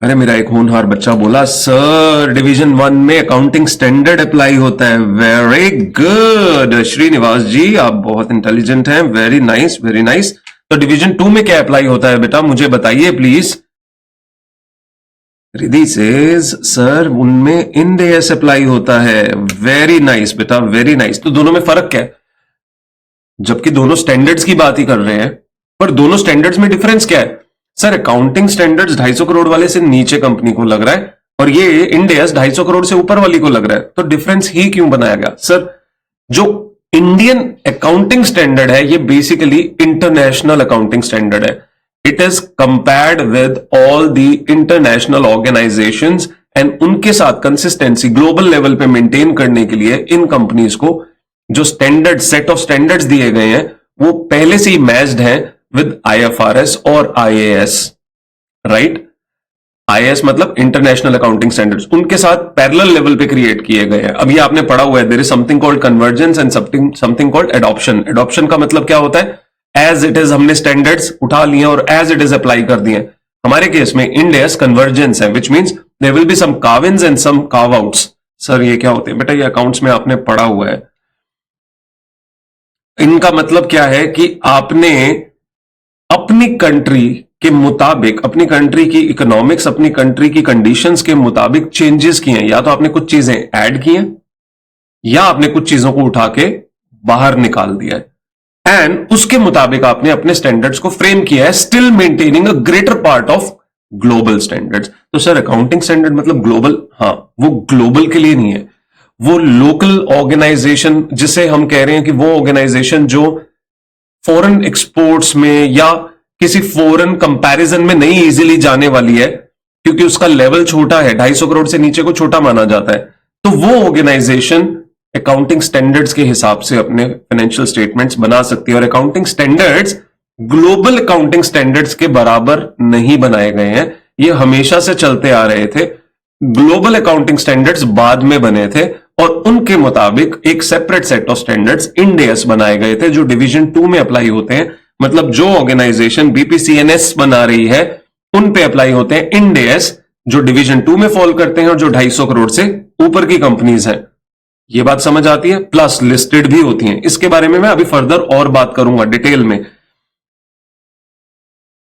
अरे मेरा एक होनहार बच्चा बोला, सर डिवीजन 1 में अकाउंटिंग स्टैंडर्ड अप्लाई होता है। वेरी गुड श्रीनिवास जी, आप बहुत इंटेलिजेंट हैं। Very nice very nice. तो डिवीजन 2 में क्या अप्लाई होता है बेटा, मुझे बताइए प्लीज। रिधि सेज सर उनमें इंड एस अप्लाई होता है। वेरी नाइस बेटा, वेरी नाइस। तो दोनों में फर्क क्या है? जबकि दोनों स्टैंडर्ड्स की बात ही कर रहे हैं, पर दोनों स्टैंडर्ड्स में डिफरेंस क्या है? सर अकाउंटिंग स्टैंडर्ड्स 250 करोड़ वाले से नीचे कंपनी को लग रहा है और ये इंड एस 250 करोड़ से ऊपर वाली को लग रहा है, तो डिफरेंस ही क्यों बनाया गया? सर जो इंडियन अकाउंटिंग स्टैंडर्ड है ये बेसिकली इंटरनेशनल अकाउंटिंग स्टैंडर्ड है। It is compared with all the international organisations and उनके साथ कंसिस्टेंसी ग्लोबल लेवल पे मेंटेन करने के लिए इन कंपनीज को जो स्टैंडर्ड सेट ऑफ स्टैंडर्ड्स दिए गए हैं वो पहले से ही मैच्ड हैं विद आईएफआरएस और आईएएस, राइट? आईएएस मतलब इंटरनेशनल अकाउंटिंग स्टैंडर्ड्स, उनके साथ पैरेलल लेवल पे क्रिएट किए गए हैं। अभी आपने पढ़ा हुआ है, there is something called convergence and something called adoption. Adoption का मतलब क्या होता है? एज इट इज हमने स्टैंडर्ड्स उठा लिए और एज इट इज अप्लाई कर दिए। हमारे केस में इंड एस कन्वर्जेंस है, which means there will be some carve ins and some carve outs. Sir ये क्या होते हैं? बेटा ये अकाउंट्स में आपने पढ़ा हुआ है। इनका मतलब क्या है कि आपने अपनी कंट्री के मुताबिक, अपनी कंट्री की इकोनॉमिक्स, अपनी कंट्री की कंडीशंस के मुताबिक चेंजेस किए हैं। या तो आपने कुछ चीजें ऐड की हैं या आपने कुछ चीजों को उठा के बाहर निकाल दिया है एंड उसके मुताबिक आपने अपने स्टैंडर्ड्स को फ्रेम किया है, still maintaining a greater part of global standards. तो सर अकाउंटिंग स्टैंडर्ड मतलब ग्लोबल? हाँ, वो ग्लोबल के लिए नहीं है, वो लोकल ऑर्गेनाइजेशन, जिसे हम कह रहे हैं कि वो ऑर्गेनाइजेशन जो फॉरेन एक्सपोर्ट्स में या किसी फॉरेन कंपैरिजन में नहीं इजीली जाने वाली है क्योंकि उसका लेवल छोटा है, 250 करोड़ से नीचे को छोटा माना जाता है, तो वो ऑर्गेनाइजेशन अकाउंटिंग स्टैंडर्ड्स के हिसाब से अपने फाइनेंशियल स्टेटमेंट्स बना सकती है। और accounting standards global accounting standards के बराबर नहीं बनाए गए हैं, ये हमेशा से चलते आ रहे थे। ग्लोबल अकाउंटिंग स्टैंडर्ड्स बाद में बने थे और उनके मुताबिक एक separate set of standards end S बनाए गए थे जो डिवीजन 2 में अप्लाई होते हैं। मतलब जो ऑर्गेनाइजेशन बीपीसीएनएस बना रही है उन पे अप्लाई होते हैं इंड एस जो डिवीजन 2 में फॉल करते हैं और जो 250 करोड़ से ऊपर की कंपनीज हैं। ये बात समझ आती है? प्लस लिस्टेड भी होती हैं। इसके बारे में मैं अभी फर्दर और बात करूंगा डिटेल में।